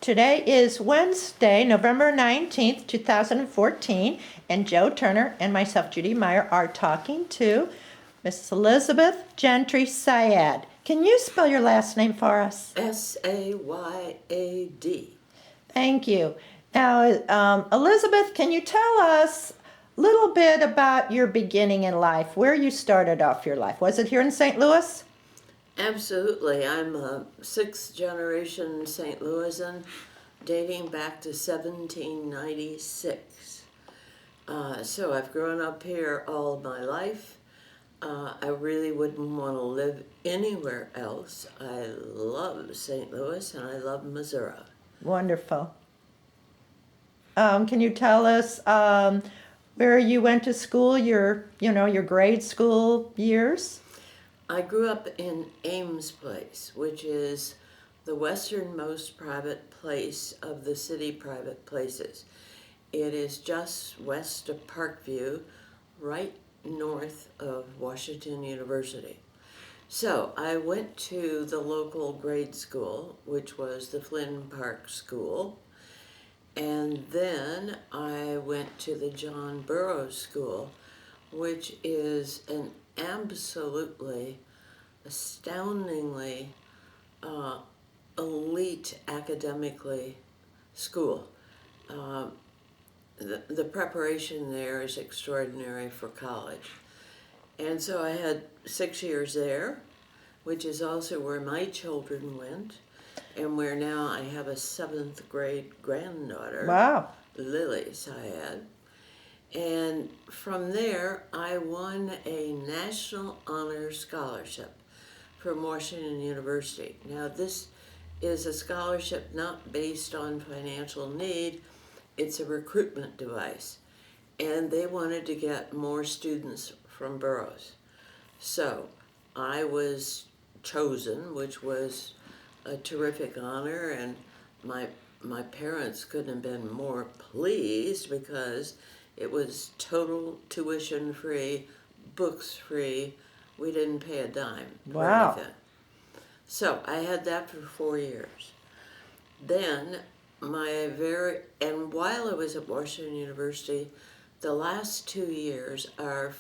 Today is Wednesday, November 19th, 2014, and Joe Turner and myself, Judy Meyer, are talking to Miss Elizabeth Gentry Syed. Can you spell your last name for us? Sayad. Thank you. Now, Elizabeth, can you tell us a little bit about your beginning in life, where you started off your life? Was it here in St. Louis? Absolutely. I'm a sixth generation St. Louisan dating back to 1796. So I've grown up here all my life. I really wouldn't want to live anywhere else. I love St. Louis and I love Missouri. Wonderful. Can you tell us where you went to school, your grade school years? I grew up in Ames Place, which is the westernmost private place of the city private places. It is just west of Parkview, right north of Washington University. So I went to the local grade school, which was the Flynn Park School, and then I went to the John Burroughs School, which is an absolutely astoundingly elite academically school. The preparation there is extraordinary for college. And so I had 6 years there, which is also where my children went, and where now I have a 7th grade granddaughter, Wow. Lily Syed. And from there, I won a National Honor Scholarship from Washington University. Now, this is a scholarship not based on financial need, it's a recruitment device. And they wanted to get more students from Burroughs. So I was chosen, which was a terrific honor, and my parents couldn't have been more pleased because it was total tuition free, books free. We didn't pay a dime for Wow. anything. So I had that for 4 years. Then and while I was at Washington University, the last 2 years, our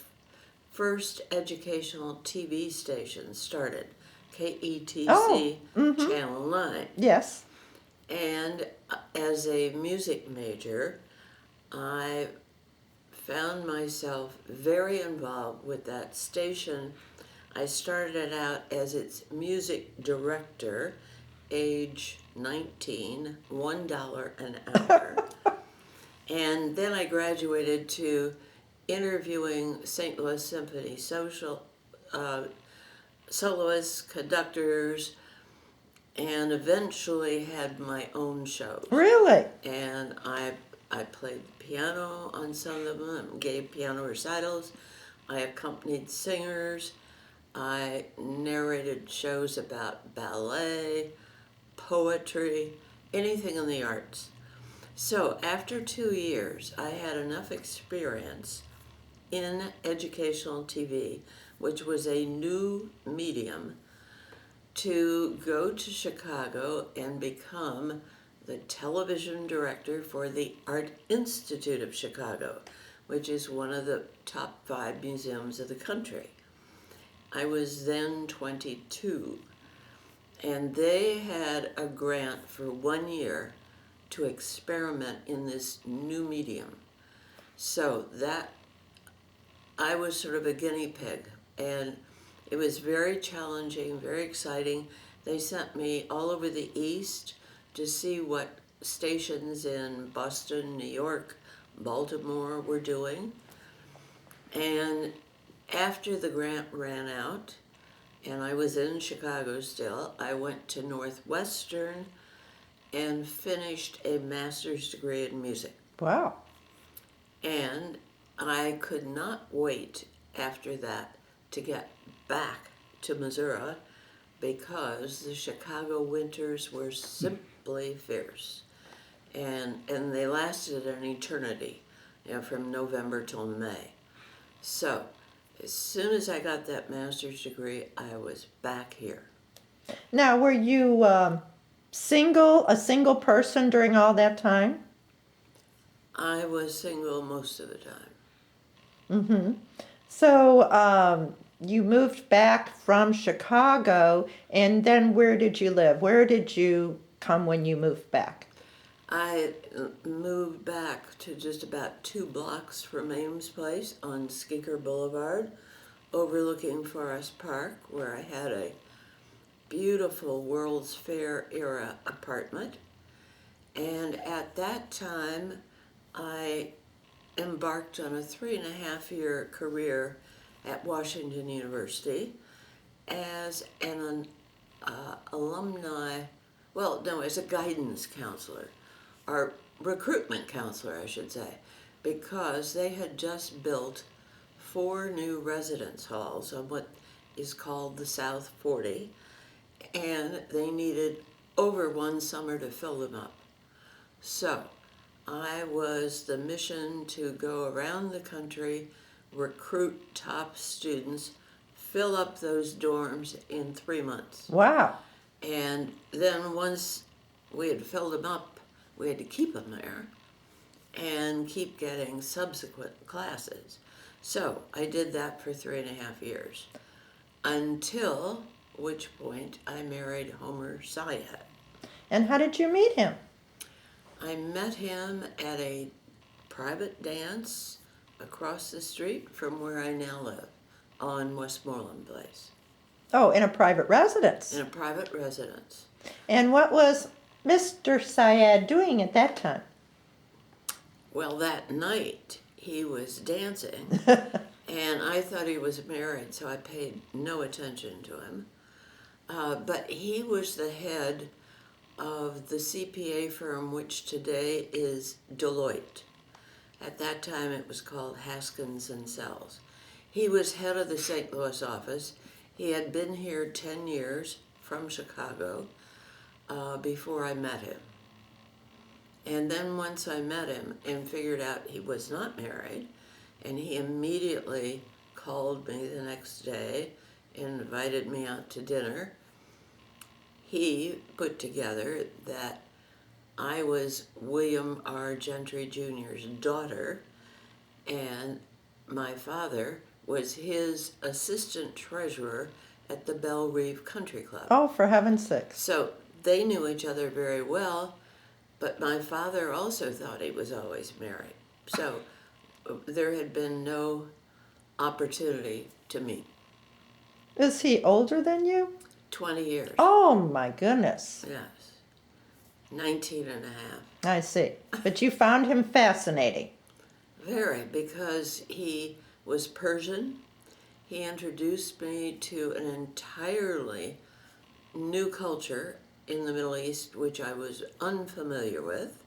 first educational TV station started, KETC Channel 9. Yes. And as a music major, I found myself very involved with that station. I started out as its music director, age 19, $1 an hour. And then I graduated to interviewing St. Louis Symphony soloists, conductors, and eventually had my own shows. Really? And I played piano on some of them, gave piano recitals. I accompanied singers. I narrated shows about ballet, poetry, anything in the arts. So after 2 years, I had enough experience in educational TV, which was a new medium, to go to Chicago and become the television director for the Art Institute of Chicago, which is one of the top 5 museums of the country. I was then 22, and they had a grant for 1 year to experiment in this new medium. So that I was sort of a guinea pig, and it was very challenging, very exciting. They sent me all over the East to see what stations in Boston, New York, Baltimore were doing. And after the grant ran out, and I was in Chicago still, I went to Northwestern and finished a master's degree in music. Wow. And I could not wait after that to get back to Missouri because the Chicago winters were simply fierce. And they lasted an eternity, from November till May. So as soon as I got that master's degree, I was back here. Now, were you a single person during all that time? I was single most of the time. Mm-hmm. So you moved back from Chicago, and then where did you live? Where did you come when you moved back? I moved back to just about 2 blocks from Ames Place on Skinker Boulevard, overlooking Forest Park, where I had a beautiful World's Fair era apartment. And at that time, I embarked on a 3.5 year career at Washington University as an alumni, well, no, as a guidance counselor, or recruitment counselor, I should say, because they had just built 4 new residence halls on what is called the South 40, and they needed over one summer to fill them up. So I was the mission to go around the country, recruit top students, fill up those dorms in 3 months. Wow. And then once we had filled them up, we had to keep them there and keep getting subsequent classes. So I did that for 3.5 years, until which point I married Homer Syed. And how did you meet him? I met him at a private dance across the street from where I now live, on Westmoreland Place, Oh, in a private residence. in a private residence. And what was Mr. Syed doing at that time? Well, that night he was dancing, and I thought he was married, so I paid no attention to him. But he was the head of the CPA firm, which today is Deloitte. At that time, it was called Haskins and Sells. He was head of the St. Louis office. He had been here 10 years from Chicago before I met him. And then once I met him and figured out he was not married, and he immediately called me the next day and invited me out to dinner, he put together that I was William R. Gentry Jr.'s daughter, and my father was his assistant treasurer at the Belle Reve Country Club. Oh, for heaven's sakes. So they knew each other very well, but my father also thought he was always married. So there had been no opportunity to meet. Is he older than you? 20 years. Oh, my goodness. Yes. 19 and a half. I see. But you found him fascinating. Very, because he was Persian. He introduced me to an entirely new culture in the Middle East, which I was unfamiliar with.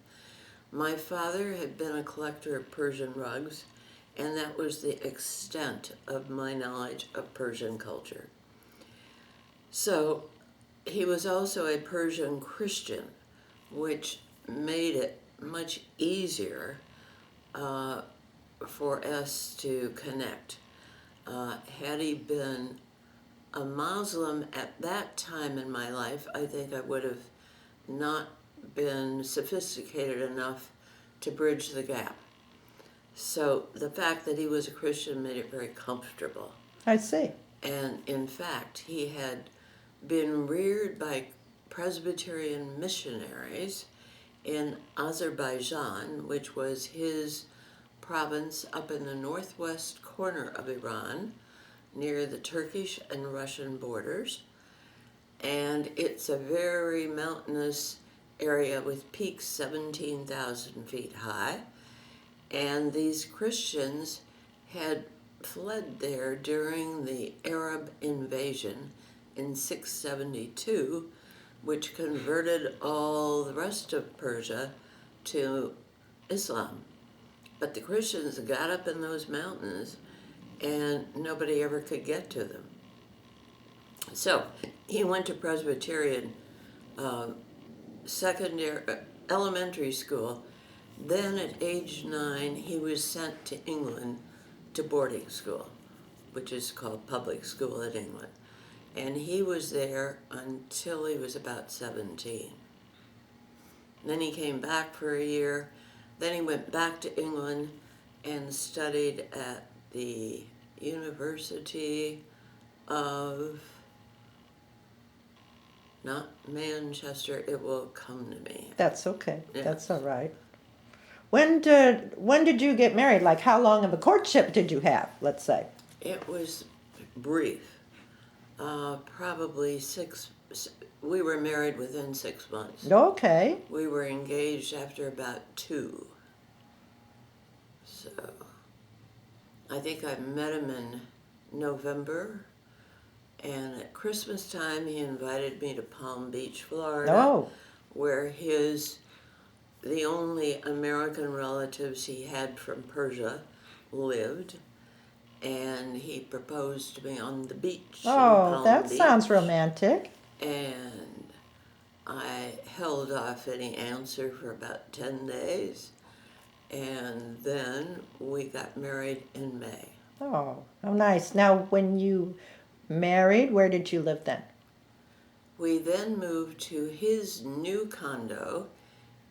My father had been a collector of Persian rugs, and that was the extent of my knowledge of Persian culture. So he was also a Persian Christian, which made it much easier for us to connect. Had he been a Muslim at that time in my life, I think I would have not been sophisticated enough to bridge the gap. So the fact that he was a Christian made it very comfortable. I see. And in fact, he had been reared by Presbyterian missionaries in Azerbaijan, which was his province up in the northwest corner of Iran, near the Turkish and Russian borders. And it's a very mountainous area with peaks 17,000 feet high. And these Christians had fled there during the Arab invasion in 672, which converted all the rest of Persia to Islam. But the Christians got up in those mountains and nobody ever could get to them. So he went to Presbyterian elementary school. Then at age 9, he was sent to England to boarding school, which is called public school in England. And he was there until he was about 17. Then he came back for a year. Then he went back to England and studied at the University of, not Manchester, it will come to me. That's okay. Yeah. That's all right. When did you get married? Like, how long of a courtship did you have, let's say? It was brief. Probably we were married within 6 months. Okay. We were engaged after about 2. So, I think I met him in November, and at Christmas time he invited me to Palm Beach, Florida, Oh, where the only American relatives he had from Persia lived, and he proposed to me on the beach in Palm that Beach. sounds romantic. And I held off any answer for about 10 days, and then we got married in May. Oh, how nice. Now, when you married, where did you live then? We then moved to his new condo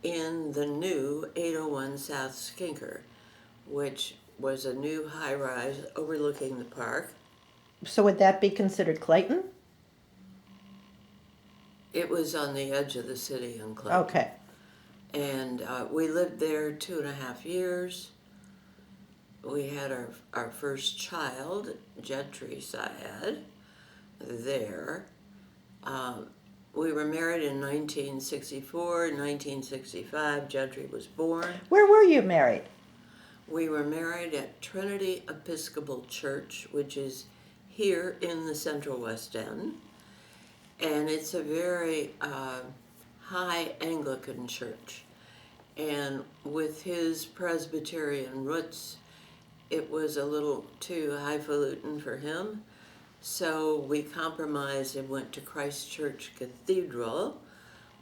in the new 801 South Skinker, which was a new high-rise overlooking the park. So would that be considered Clayton? It was on the edge of the city in Clayton. Okay. And we lived there 2.5 years. We had our first child, Gentry Syed, there. We were married in 1964. In 1965, Gentry was born. Where were you married? We were married at Trinity Episcopal Church, which is here in the Central West End. And it's a very high Anglican church. And with his Presbyterian roots, it was a little too highfalutin for him. So we compromised and went to Christ Church Cathedral,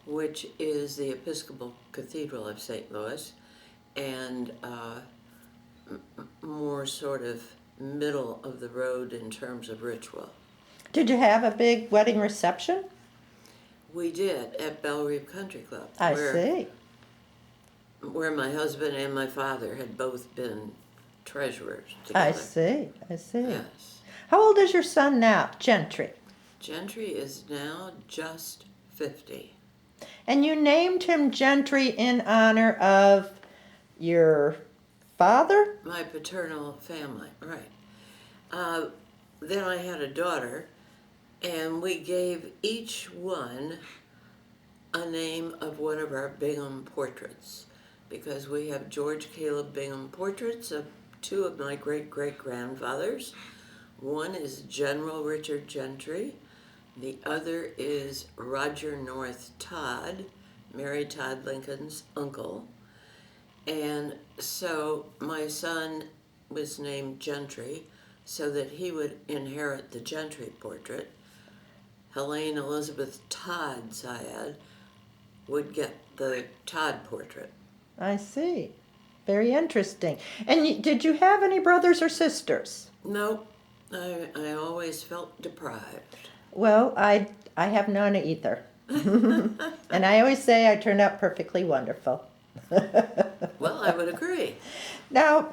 which is the Episcopal Cathedral of St. Louis, and more sort of middle of the road in terms of ritual. Did you have a big wedding reception? We did at Belle Reve Country Club. I see. Where my husband and my father had both been treasurers together. I see. Yes. How old is your son now, Gentry? Gentry is now just 50. And you named him Gentry in honor of your father? My paternal family, right. Then I had a daughter, and we gave each one a name of one of our Bingham portraits, because we have George Caleb Bingham portraits of 2 of my great-great-grandfathers. One is General Richard Gentry. The other is Roger North Todd, Mary Todd Lincoln's uncle. And so my son was named Gentry so that he would inherit the Gentry portrait. Helene Elizabeth Todd Syed would get the Todd portrait. I see. Very interesting. And did you have any brothers or sisters? No, I always felt deprived. Well, I have none either. And I always say I turned out perfectly wonderful. Well, I would agree. Now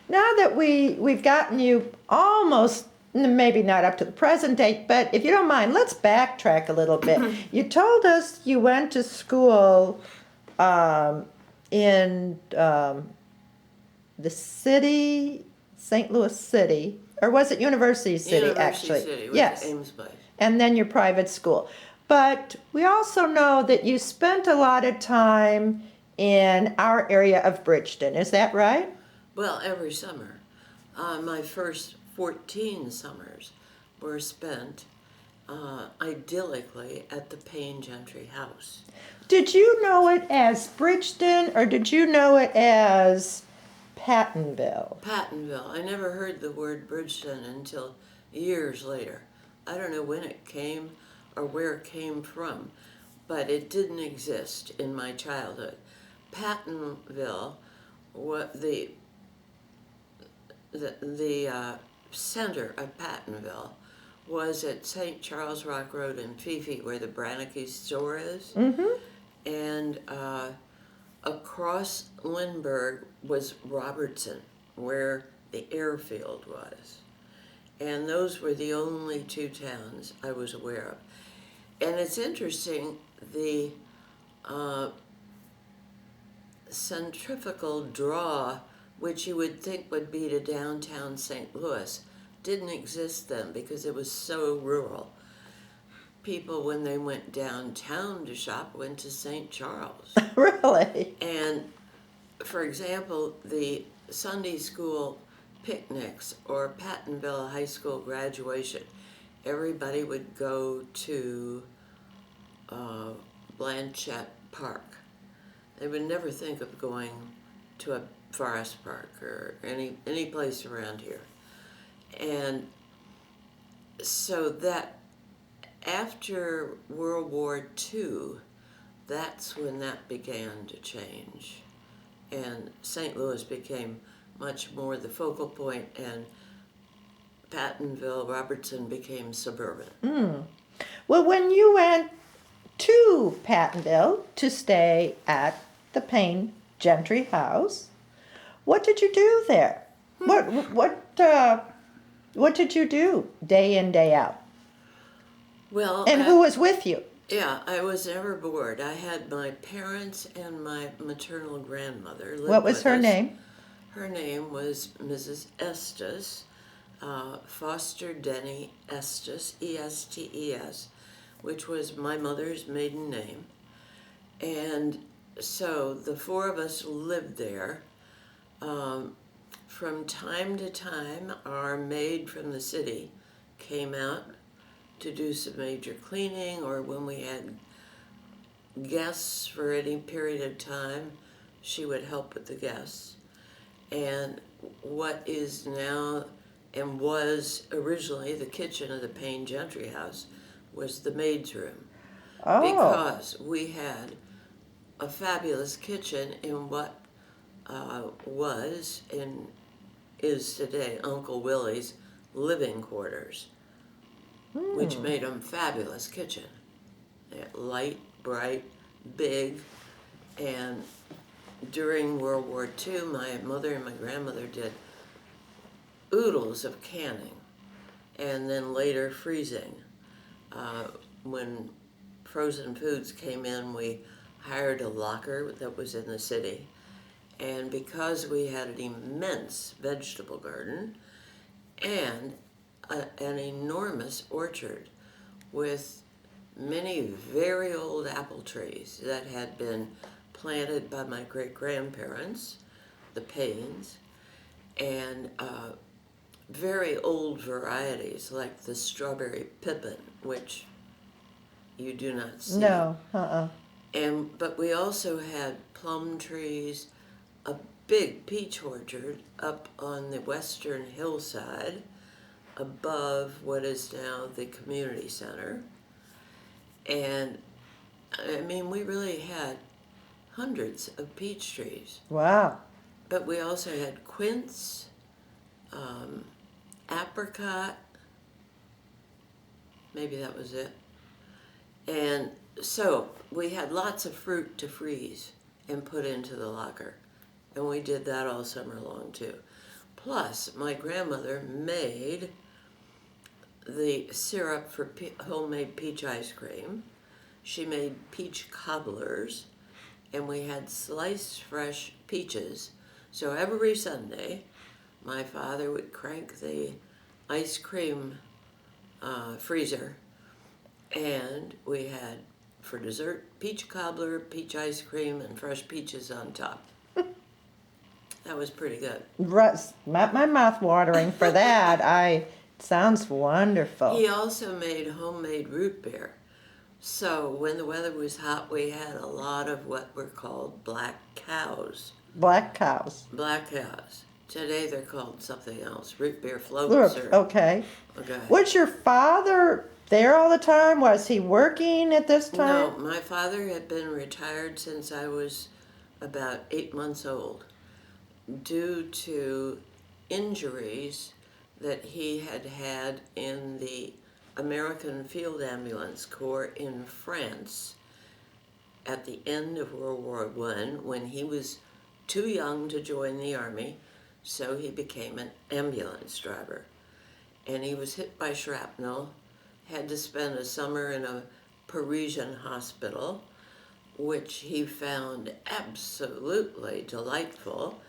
that we've gotten you almost, maybe not up to the present date, but if you don't mind, let's backtrack a little bit. You told us you went to school in the city, St. Louis City, or was it University City, actually? University City, yes. Ames Place. And then your private school. But we also know that you spent a lot of time in our area of Bridgeton. Is that right? Well, every summer. My first 14 summers were spent idyllically at the Payne Gentry house. Did you know it as Bridgeton or did you know it as Pattonville? Pattonville. I never heard the word Bridgeton until years later. I don't know when it came or where it came from, but it didn't exist in my childhood. Pattonville, the center of Pattonville was at St. Charles Rock Road in Fifi, where the Brannicky store is. Mm-hmm. And across Lindbergh was Robertson, where the airfield was. And those were the only two towns I was aware of. And it's interesting, the centrifugal draw, which you would think would be to downtown St. Louis, didn't exist then because it was so rural. People, when they went downtown to shop, went to St. Charles. Really? And, for example, the Sunday school picnics or Pattonville High School graduation, everybody would go to Blanchette Park. They would never think of going to a Forest Park or any place around here. And so that after World War II, that's when that began to change. And St. Louis became much more the focal point, and Pattonville, Robertson became suburban. Well, when you went to Pattonville to stay at the Payne Gentry house, what did you do there? What did you do day in, day out? Well, And who was with you? Yeah, I was never bored. I had my parents and my maternal grandmother live What was with her us. name? Her name was Mrs. Estes, Foster Denny Estes, Estes, which was my mother's maiden name. And so the four of us lived there. From time to time, our maid from the city came out to do some major cleaning, or when we had guests for any period of time, she would help with the guests. And what is now and was originally the kitchen of the Payne Gentry house was the maid's room. Oh. Because we had a fabulous kitchen in what was and is today Uncle Willie's living quarters, which made them fabulous kitchen. They're light, bright, big, and during World War II, my mother and my grandmother did oodles of canning and then later freezing. When frozen foods came in, we hired a locker that was in the city. And because we had an immense vegetable garden and an enormous orchard with many very old apple trees that had been planted by my great-grandparents, the Paynes, and very old varieties like the strawberry pippin, which you do not see. No, But we also had plum trees, a big peach orchard up on the western hillside above what is now the community center. And I mean, we really had hundreds of peach trees. Wow. But we also had quince, apricot, maybe that was it. And so we had lots of fruit to freeze and put into the locker. And we did that all summer long too. Plus, my grandmother made the syrup for homemade peach ice cream. She made peach cobblers, and we had sliced fresh peaches. So every Sunday, my father would crank the ice cream freezer, and we had, for dessert, peach cobbler, peach ice cream, and fresh peaches on top. That was pretty good. My mouth watering for that. Sounds wonderful. He also made homemade root beer. So when the weather was hot, we had a lot of what were called black cows. Black cows. Black cows. Today they're called something else. Root beer floats. Okay. Okay. Was your father there all the time? Was he working at this No, time? my father had been retired since I was about 8 months old due to injuries that he had had in the American Field Ambulance Corps in France at the end of World War I when he was too young to join the Army, so he became an ambulance driver. And he was hit by shrapnel, had to spend a summer in a Parisian hospital, which he found absolutely delightful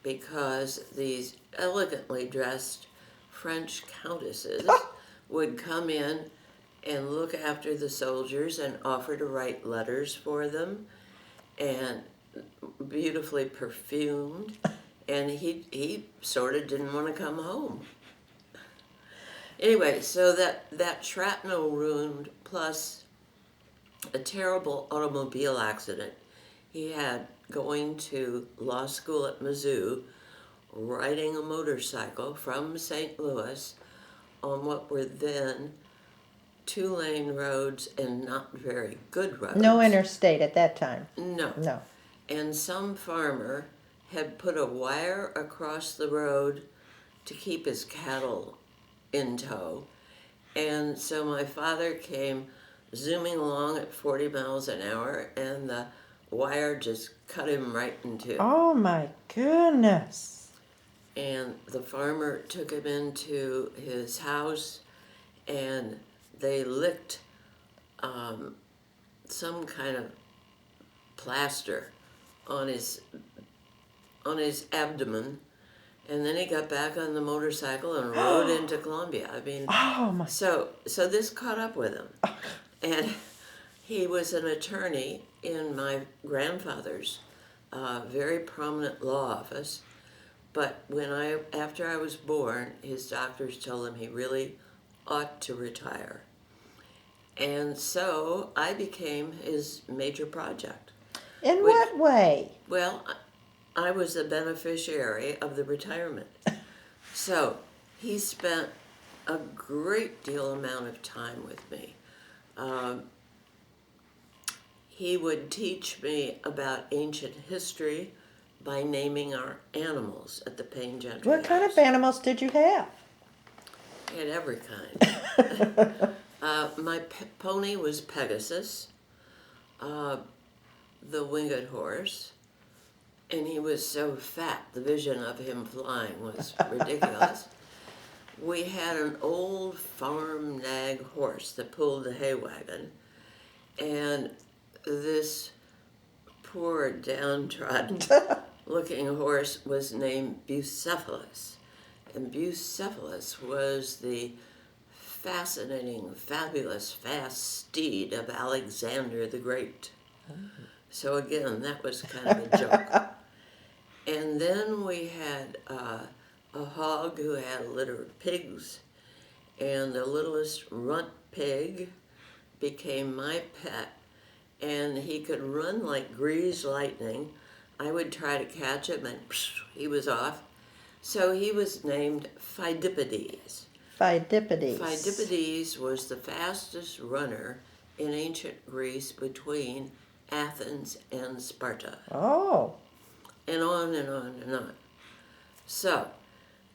because these elegantly dressed French countesses would come in and look after the soldiers and offer to write letters for them, and beautifully perfumed, and he sort of didn't want to come home. Anyway, so that shrapnel wound plus a terrible automobile accident he had going to law school at Mizzou, riding a motorcycle from St. Louis on what were then 2-lane roads and not very good roads. No interstate at that time. No. No. And some farmer had put a wire across the road to keep his cattle in tow. And so my father came zooming along at 40 miles an hour, and the wire just cut him right in two. Oh my goodness. And the farmer took him into his house, and they licked some kind of plaster on his abdomen, and then he got back on the motorcycle and rode into Columbia. I mean, Oh my. so this caught up with him, and he was an attorney in my grandfather's very prominent law office. But after I was born, his doctors told him he really ought to retire. And so I became his major project. In what way? Well, I was the beneficiary of the retirement. So he spent a great deal amount of time with me. He would teach me about ancient history by naming our animals at the Payne Gentry What kind house. of animals did you have? I had every kind. My pony was Pegasus, the winged horse, and he was so fat, the vision of him flying was ridiculous. We had an old farm nag horse that pulled the hay wagon, and this poor downtrodden looking horse was named Bucephalus. And Bucephalus was the fascinating, fabulous, fast steed of Alexander the Great. So again, that was kind of a joke. And then we had a hog who had a litter of pigs, and the littlest runt pig became my pet, and he could run like greased lightning. I would try to catch him, and he was off. So he was named Pheidippides. Pheidippides. Pheidippides was the fastest runner in ancient Greece between Athens and Sparta. Oh. And on and on and on. So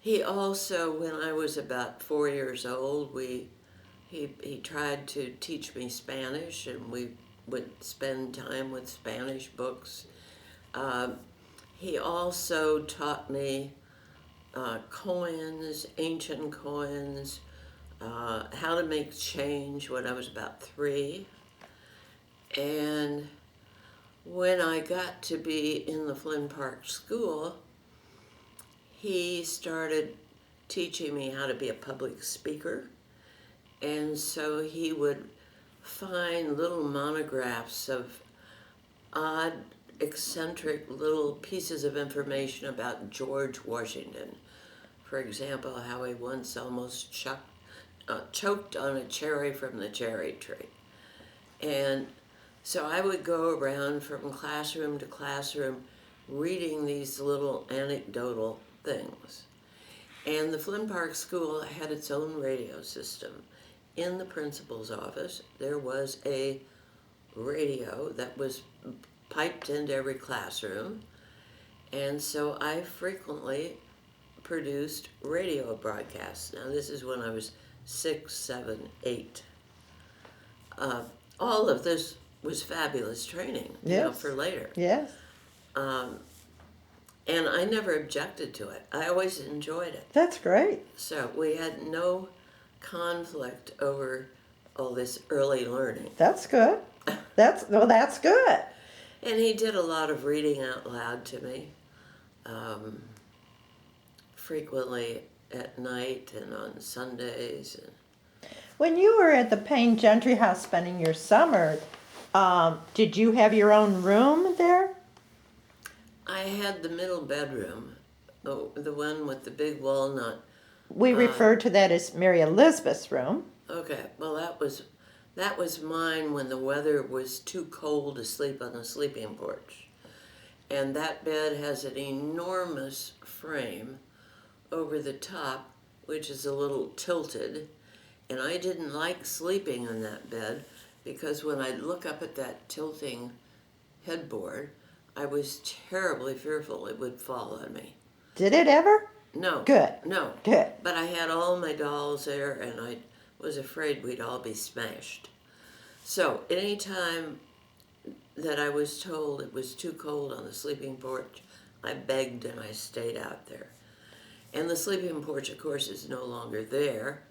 he also, when I was about 4 years old, he tried to teach me Spanish, and we would spend time with Spanish books. He also taught me coins, ancient coins, how to make change when I was about 3. And when I got to be in the Flynn Park School, he started teaching me how to be a public speaker. And so he would find little monographs of odd, eccentric little pieces of information about George Washington. For example, how he once almost choked on a cherry from the cherry tree. And so I would go around from classroom to classroom reading these little anecdotal things. And the Flynn Park School had its own radio system. In the principal's office, there was a radio that was piped into every classroom. And so I frequently produced radio broadcasts. Now this is when I was 6, 7, 8. All of this was fabulous training, Yes. for later. Yes. And I never objected to it. I always enjoyed it. That's great. So we had no conflict over all this early learning. That's good. That's good. And he did a lot of reading out loud to me, frequently at night and on Sundays. When you were at the Payne Gentry house spending your summer, did you have your own room there? I had the middle bedroom, the one with the big walnut. We refer to that as Mary Elizabeth's room. Okay, well that was mine when the weather was too cold to sleep on the sleeping porch. And that bed has an enormous frame over the top, which is a little tilted. And I didn't like sleeping on that bed because when I'd look up at that tilting headboard, I was terribly fearful it would fall on me. Did it ever? No. Good. No. Good. But I had all my dolls there, and I was afraid we'd all be smashed. So anytime that I was told it was too cold on the sleeping porch, I begged and I stayed out there. And the sleeping porch, of course, is no longer there.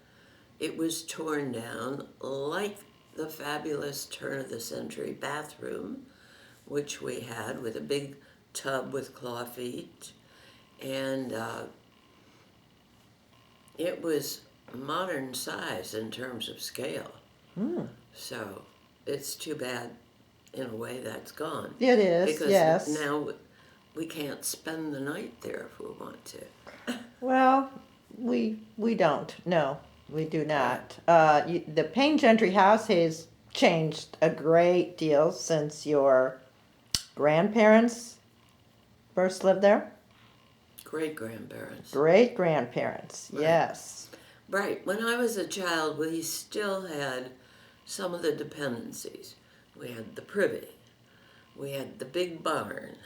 It was torn down like the fabulous turn-of-the-century bathroom, which we had with a big tub with claw feet. And it was modern size in terms of scale. So it's too bad in a way that's gone. It is, because yes. now we can't spend the night there if we want to. Well, we don't. No, we do not. The Payne Gentry house has changed a great deal since your grandparents first lived there. Great-grandparents. Great-grandparents, Right. yes. Right. When I was a child, we still had some of the dependencies. We had the privy. We had the big barn.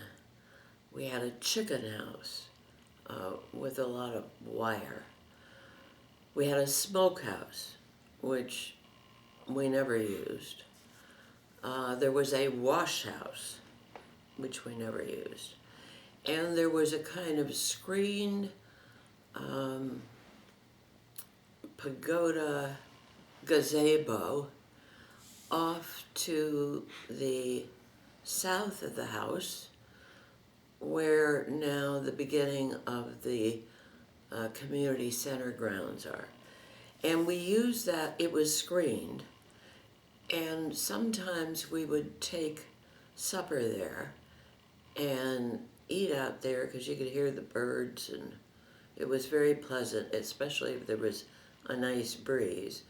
We had a chicken house with a lot of wire. We had a smokehouse, which we never used. There was a wash house, which we never used. And there was a kind of screened pagoda gazebo off to the south of the house, where now the beginning of the community center grounds are. And we used that, it was screened, and sometimes we would take supper there and eat out there because you could hear the birds, and it was very pleasant, especially if there was a nice breeze.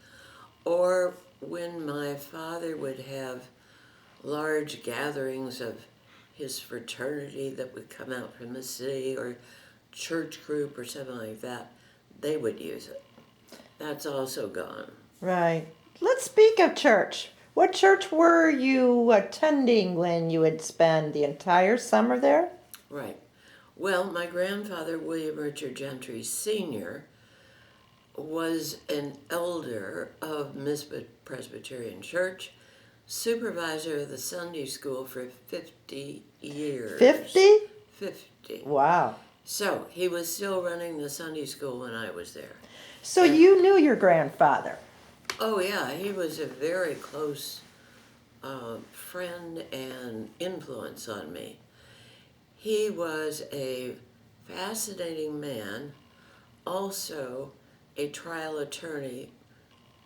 Or when my father would have large gatherings of his fraternity that would come out from the city, or church group or something like that, they would use it. That's also gone. Right. Let's speak of church. What church were you attending when you would spend the entire summer there? Right. Well, my grandfather, William Richard Gentry Sr., was an elder of Misfit Presbyterian Church, supervisor of the Sunday school for 50 years. 50? 50. Wow. So he was still running the Sunday school when I was there. So you knew your grandfather? Oh yeah, he was a very close friend and influence on me. He was a fascinating man, also a trial attorney,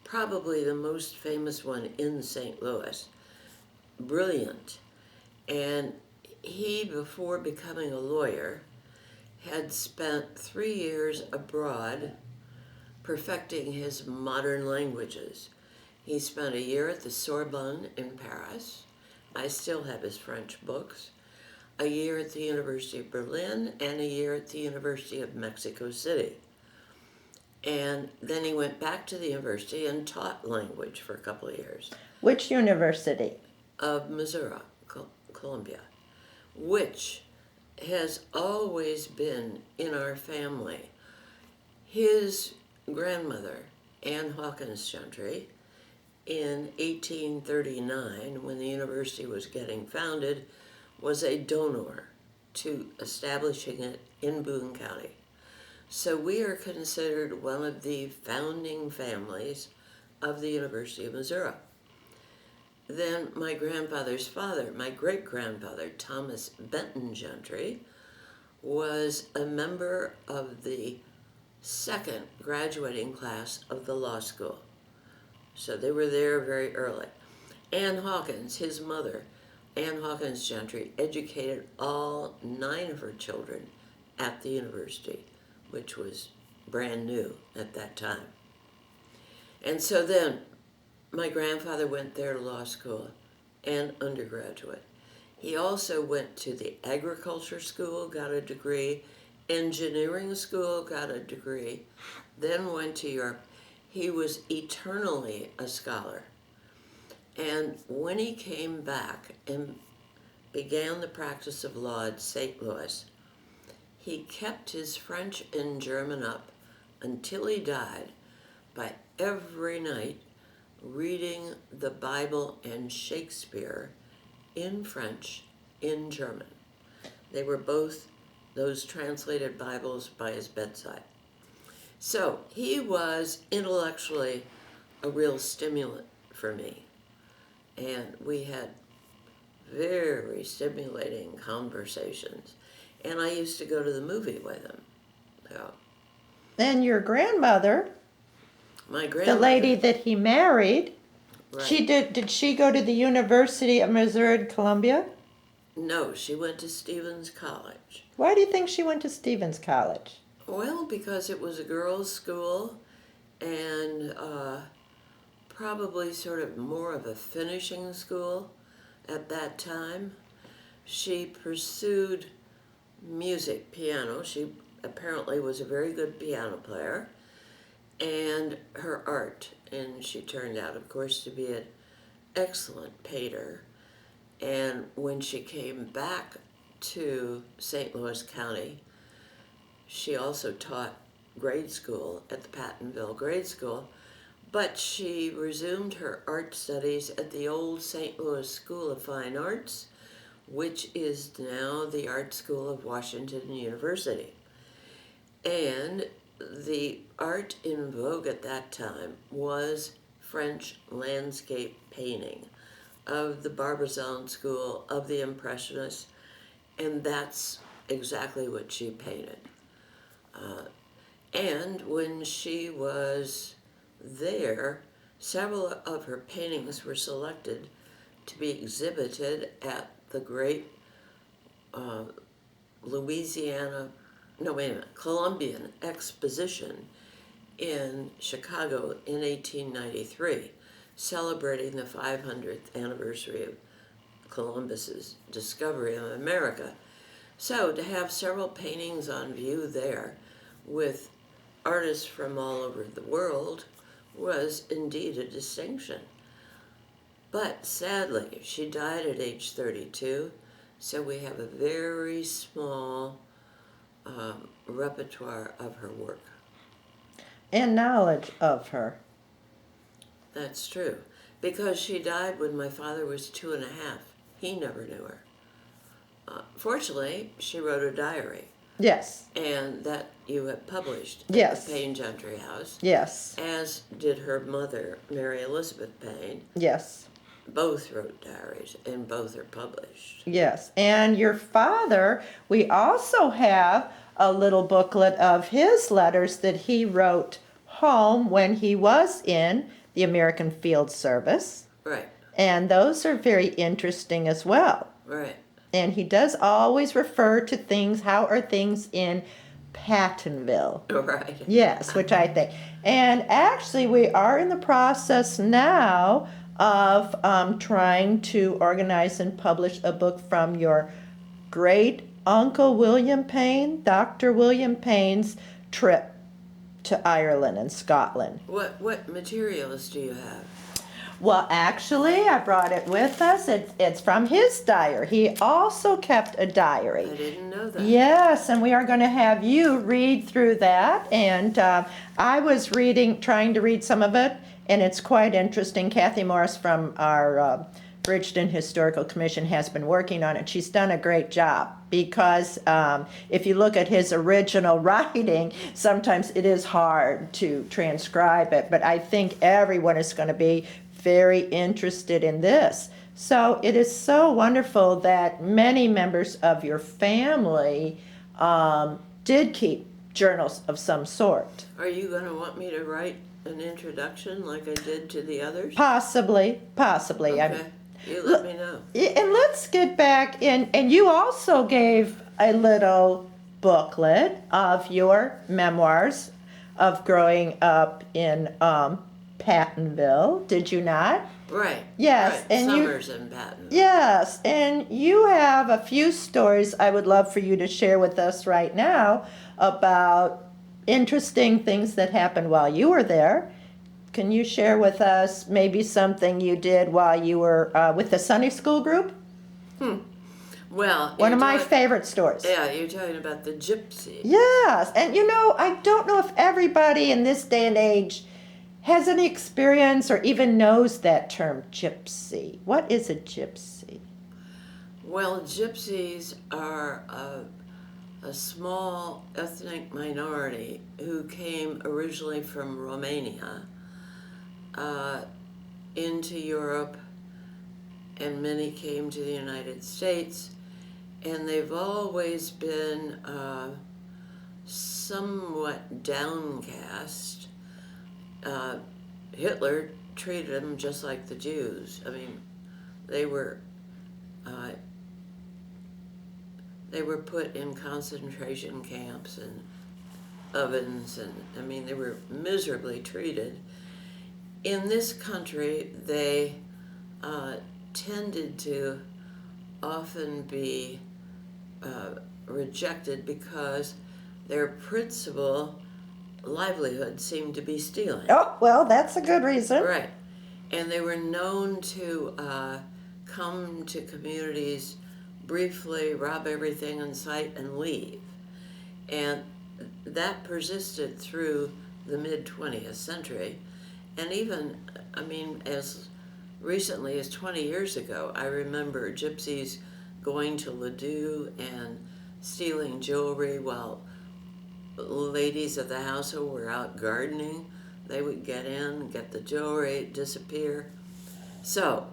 probably the most famous one in St. Louis. Brilliant. And he, before becoming a lawyer, had spent 3 years abroad perfecting his modern languages. He spent a year at the Sorbonne in Paris. I still have his French books. A year at the University of Berlin, and a year at the University of Mexico City. And then he went back to the university and taught language for a couple of years. Which university? Of Missouri, Columbia, which has always been in our family. His grandmother, Anne Hawkins Gentry, in 1839, when the university was getting founded, was a donor to establishing it in Boone County. So we are considered one of the founding families of the University of Missouri. Then my grandfather's father, my great-grandfather, Thomas Benton Gentry, was a member of the second graduating class of the law school. So they were there very early. Ann Hawkins, his mother, Ann Hawkins Gentry, educated all 9 of her children at the university, which was brand new at that time. And so then my grandfather went there to law school and undergraduate. He also went to the agriculture school, got a degree, engineering school, got a degree, then went to Europe. He was eternally a scholar. And when he came back and began the practice of law at St. Louis, he kept his French and German up until he died by every night reading the Bible and Shakespeare in French, in German. They were both those translated Bibles by his bedside. So he was intellectually a real stimulant for me. And we had very stimulating conversations. And I used to go to the movie with him. So, And your grandmother, my the grandmother, lady that he married, right. did she go to the University of Missouri Columbia? No, she went to Stevens College. Why do you think she went to Stevens College? Well, because it was a girls' school and probably sort of more of a finishing school at that time. She pursued music, piano. She apparently was a very good piano player, and her art. And she turned out, of course, to be an excellent painter. And when she came back to St. Louis County, she also taught grade school at the Pattonville Grade School, but she resumed her art studies at the old St. Louis School of Fine Arts, which is now the Art School of Washington University. And the art in vogue at that time was French landscape painting of the Barbizon School, of the Impressionists, and that's exactly what she painted. And when she was there, several of her paintings were selected to be exhibited at the great Columbian Exposition in Chicago in 1893, celebrating the 500th anniversary of Columbus's discovery of America. So to have several paintings on view there with artists from all over the world was indeed a distinction. But sadly, she died at age 32, so we have a very small repertoire of her work. And knowledge of her. That's true, because she died when my father was 2.5. He never knew her. Fortunately, she wrote a diary. Yes. And that you have published at Yes. the Payne Gentry House. Yes. As did her mother, Mary Elizabeth Payne. Yes. Both wrote diaries, and both are published. Yes. And your father, we also have a little booklet of his letters that he wrote home when he was in the American Field Service. Right. And those are very interesting as well. Right. And he does always refer to things, how are things in Pattonville? Right. Yes, which I think. And actually, we are in the process now of trying to organize and publish a book from your great uncle William Payne, Dr. William Payne's trip to Ireland and Scotland. What materials do you have? Well, actually, I brought it with us. It's from his diary. He also kept a diary. I didn't know that. Yes, and we are going to have you read through that. And I was trying to read some of it, And it's quite interesting. Kathy Morris from our Bridgeton Historical Commission has been working on it. She's done a great job because if you look at his original writing, sometimes it is hard to transcribe it, but I think everyone is going to be very interested in this. So it is so wonderful that many members of your family did keep journals of some sort. Are you going to want me to write an introduction like I did to the others? Possibly. Okay, you let me know. And let's get back in, and you also gave a little booklet of your memoirs of growing up in Pattonville, did you not? Right. Yes, Right. and Summers in Patton. Yes, and you have a few stories I would love for you to share with us right now about interesting things that happened while you were there. Can you share with us maybe something you did while you were with the Sunday school group? Well, One of my favorite stories. Yeah, you're talking about the gypsy. Yes, and I don't know if everybody in this day and age has any experience or even knows that term gypsy. What is a gypsy? Well, gypsies are a small ethnic minority who came originally from Romania into Europe, and many came to the United States, and they've always been somewhat downcast. Hitler treated them just like the Jews. I mean, they were put in concentration camps and ovens, and I mean, they were miserably treated. In this country, they tended to often be rejected because their principal livelihood seemed to be stealing. Oh, well, that's a good reason. Right. And they were known to come to communities briefly, rob everything in sight, and leave. And that persisted through the mid-20th century. And even, I mean, as recently as 20 years ago, I remember gypsies going to Ladue and stealing jewelry while ladies of the household were out gardening. They would get in, get the jewelry, disappear. So,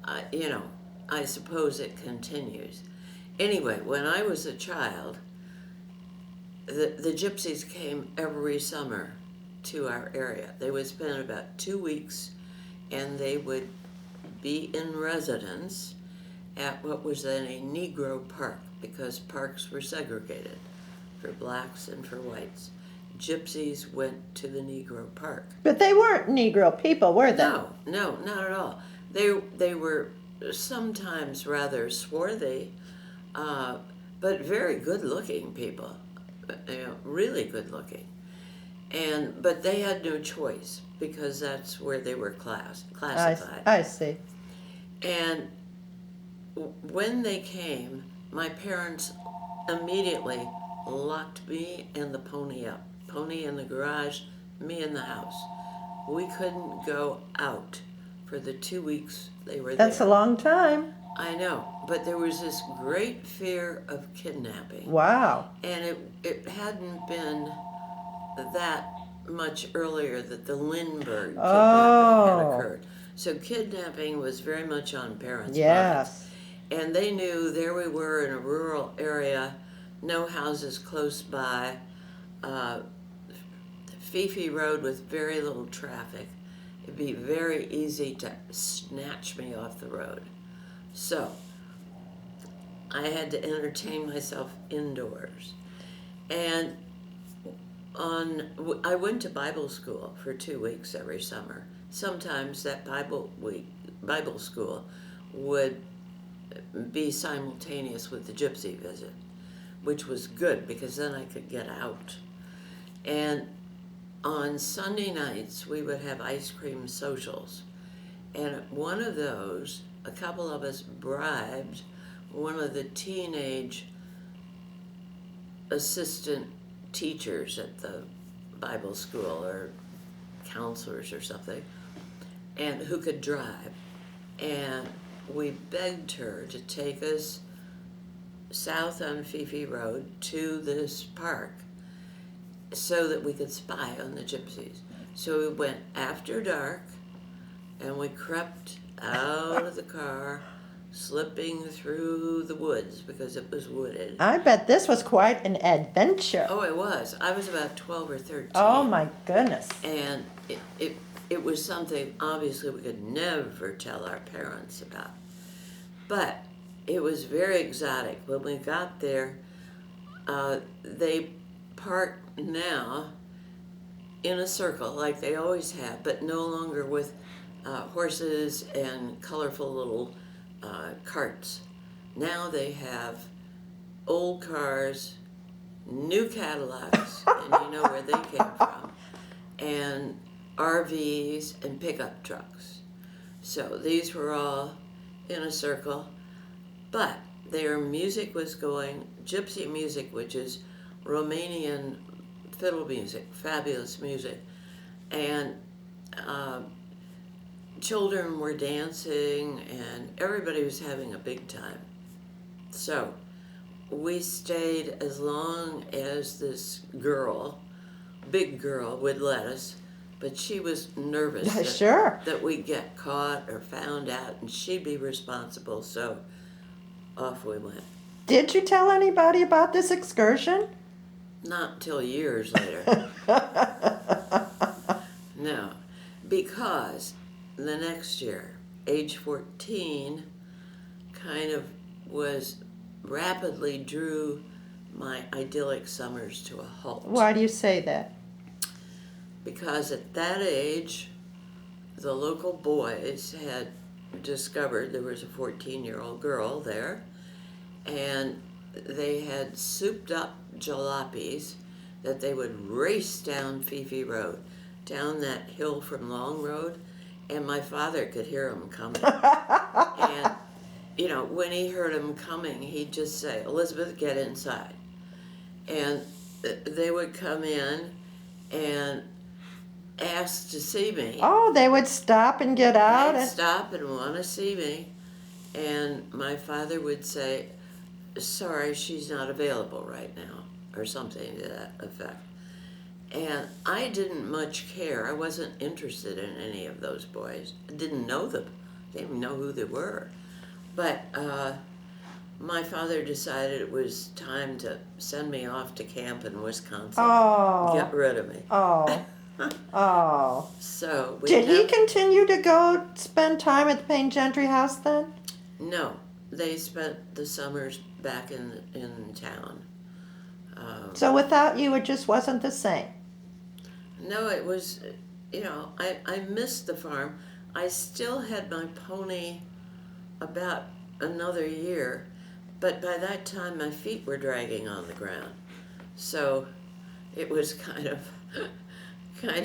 I suppose it continues. Anyway, when I was a child, the gypsies came every summer to our area. They would spend about 2 weeks, and they would be in residence at what was then a Negro park, because parks were segregated for blacks and for whites. Gypsies went to the Negro park. But they weren't Negro people, were they? No, not at all. They were sometimes rather swarthy, but very good-looking people, really good-looking. But they had no choice because that's where they were classified. I see. And when they came, my parents immediately locked me and the pony up. Pony in the garage, me in the house. We couldn't go out for the 2 weeks they were there. That's a long time. I know, but there was this great fear of kidnapping. Wow. And it hadn't been that much earlier that the Lindbergh kidnapping had occurred. So kidnapping was very much on parents' minds. And they knew there we were in a rural area, no houses close by, Fifi Road with very little traffic. It'd be very easy to snatch me off the road. So I had to entertain myself indoors. And I went to Bible school for 2 weeks every summer. Sometimes that Bible school would be simultaneous with the gypsy visit, which was good because then I could get out. And on Sunday nights, we would have ice cream socials. And at one of those, a couple of us bribed one of the teenage assistant teachers at the Bible school, or counselors or something, and who could drive. And we begged her to take us south on Fifi Road to this park so that we could spy on the gypsies. So we went after dark and we crept out of the car, slipping through the woods because it was wooded. I bet this was quite an adventure. Oh, it was. I was about 12 or 13. Oh my goodness. And it was something obviously we could never tell our parents about. But it was very exotic. When we got there, they park now in a circle like they always have, but no longer with horses and colorful little carts. Now they have old cars, new Cadillacs, and you know where they came from, and RVs and pickup trucks. So these were all in a circle, but their music was going, gypsy music, which is Romanian fiddle music, fabulous music, and children were dancing and everybody was having a big time. So we stayed as long as this girl, big girl, would let us, but she was nervous that, Sure. that we'd get caught or found out and she'd be responsible, so off we went. Did you tell anybody about this excursion? Not until years later. No, because the next year, age 14, kind of was rapidly drew my idyllic summers to a halt. Why do you say that? Because at that age, the local boys had discovered there was a 14-year-old girl there, and they had souped up jalopies that they would race down Fifi Road, down that hill from Long Road, and my father could hear them coming. And, you know, when he heard them coming, he'd just say, "Elizabeth, get inside." And they would come in and ask to see me. Oh, they would stop and get out. They'd stop and want to see me. And my father would say, "Sorry, she's not available right now," or something to that effect. And I didn't much care. I wasn't interested in any of those boys. I didn't know them. Didn't even know who they were. But my father decided it was time to send me off to camp in Wisconsin. Oh. Get rid of me. Oh. Oh. So we Did he continue to go spend time at the Payne Gentry house then? No, they spent the summers back in town. So without you, it just wasn't the same. No, it was, you know, I missed the farm. I still had my pony about another year, but by that time my feet were dragging on the ground. So it was kind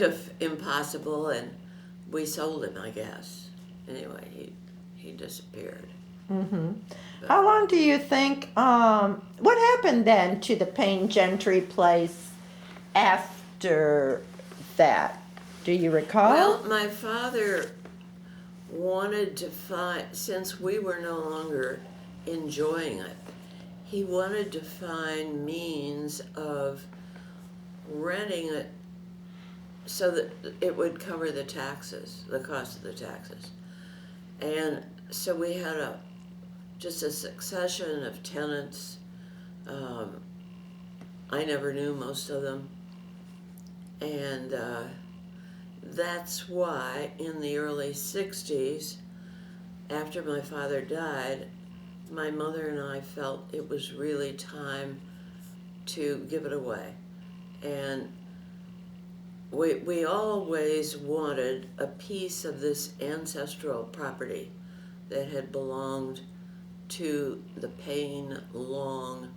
of impossible, and we sold him, I guess. Anyway, he disappeared. Mm-hmm. How long do you think, what happened then to the Payne Gentry place after that? Do you recall? Well, my father wanted to find, since we were no longer enjoying it, he wanted to find means of renting it so that it would cover the taxes, the cost of the taxes. And so we had just a succession of tenants. I never knew most of them. And that's why in the early 60s, after my father died, my mother and I felt it was really time to give it away. And we always wanted a piece of this ancestral property that had belonged to the Payne Long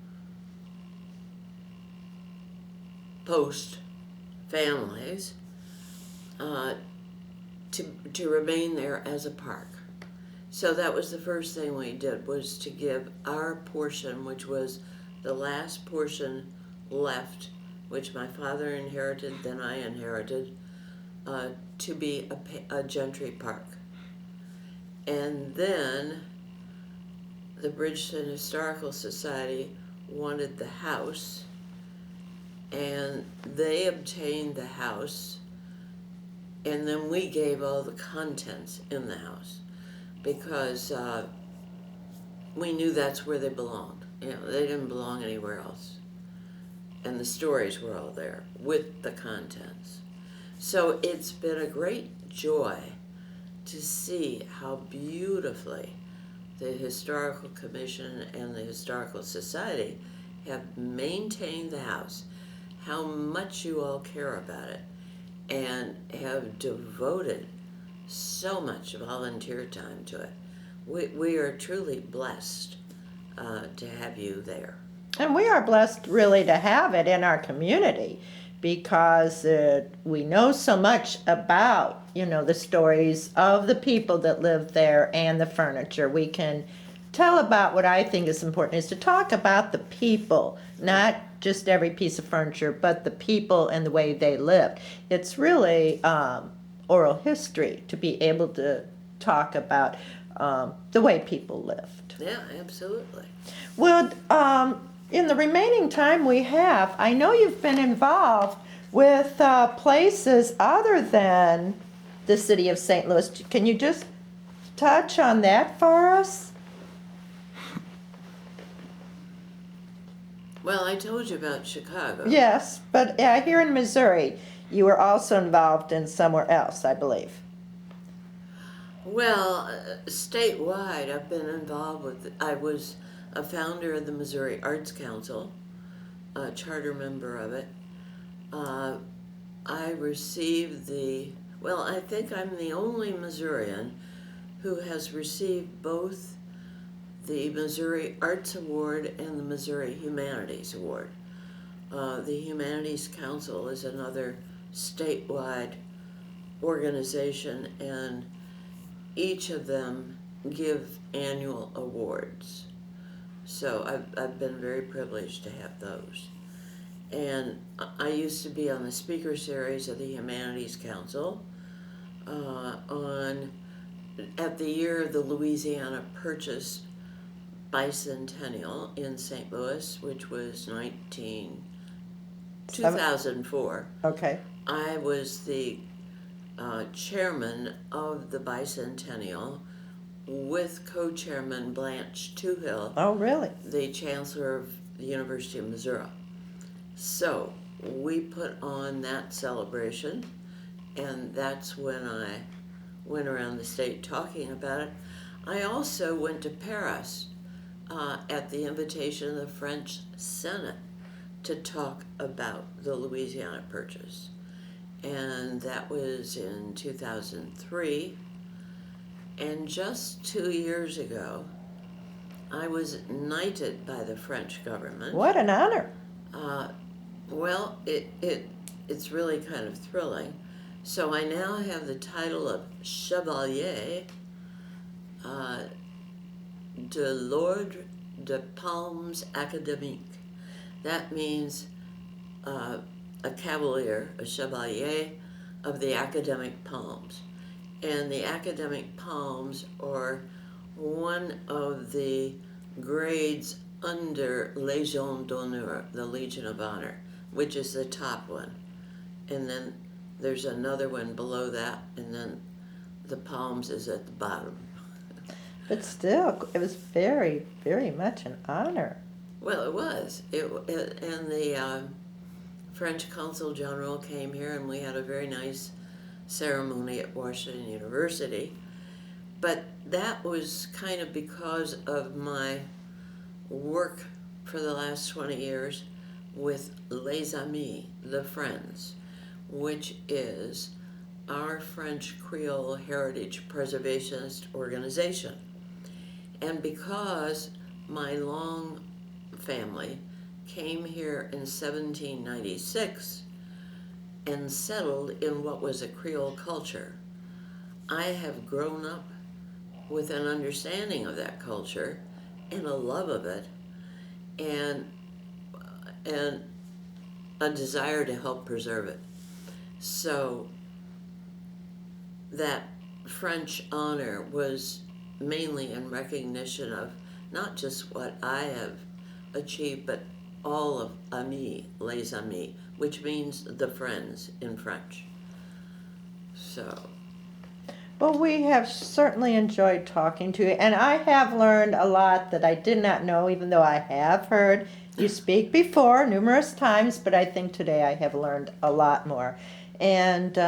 Post families to remain there as a park. So that was the first thing we did, was to give our portion, which was the last portion left, which my father inherited, then I inherited, to be a Gentry park. And then the Bridgeton Historical Society wanted the house, and they obtained the house, and then we gave all the contents in the house because we knew that's where they belonged. You know, they didn't belong anywhere else. And the stories were all there with the contents. So it's been a great joy to see how beautifully the Historical Commission and the Historical Society have maintained the house, how much you all care about it, and have devoted so much volunteer time to it. We are truly blessed to have you there. And we are blessed really to have it in our community because we know so much about, you know, the stories of the people that live there and the furniture. We can tell about what I think is important is to talk about the people, not just every piece of furniture, but the people and the way they lived. It's really oral history to be able to talk about the way people lived. Yeah, absolutely. Well, in the remaining time we have, I know you've been involved with places other than the city of St. Louis. Can you just touch on that for us? Well, I told you about Chicago. Yes, but here in Missouri, you were also involved in somewhere else, I believe. Well, statewide, I've been involved with, I was a founder of the Missouri Arts Council, a charter member of it. I received I think I'm the only Missourian who has received both the Missouri Arts Award and the Missouri Humanities Award. The Humanities Council is another statewide organization, and each of them give annual awards. So I've been very privileged to have those. And I used to be on the speaker series of the Humanities Council at the year of the Louisiana Purchase bicentennial in St. Louis, which was 2004. Okay. I was the chairman of the bicentennial with co-chairman Blanche Toohill, Oh, really? the chancellor of the University of Missouri. So we put on that celebration, and that's when I went around the state talking about it. I also went to Paris at the invitation of the French Senate to talk about the Louisiana Purchase. And that was in 2003. And just 2 years ago, I was knighted by the French government. What an honor. Well, it's really kind of thrilling. So I now have the title of Chevalier de l'Ordre de Palmes Académiques. That means a cavalier, a chevalier of the academic palms. And the academic palms are one of the grades under Légion d'honneur, the Legion of Honor, which is the top one. And then there's another one below that, and then the palms is at the bottom. But still, it was very, very much an honor. Well, it was. And the French Consul General came here, and we had a very nice ceremony at Washington University. But that was kind of because of my work for the last 20 years with Les Amis, the Friends, which is our French Creole heritage preservationist organization. And because my long family came here in 1796 and settled in what was a Creole culture, I have grown up with an understanding of that culture and a love of it, and a desire to help preserve it. So that French honor was mainly in recognition of not just what I have achieved, but all of amis, les amis, which means the friends in French. So, Well, we have certainly enjoyed talking to you, and I have learned a lot that I did not know, even though I have heard you speak before numerous times, but I think today I have learned a lot more. And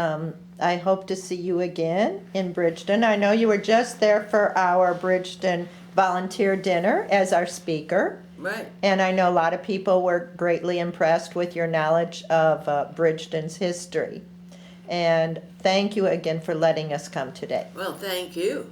I hope to see you again in Bridgeton. I know you were just there for our Bridgeton volunteer dinner as our speaker. right. And I know a lot of people were greatly impressed with your knowledge of Bridgeton's history. And thank you again for letting us come today. Well, thank you.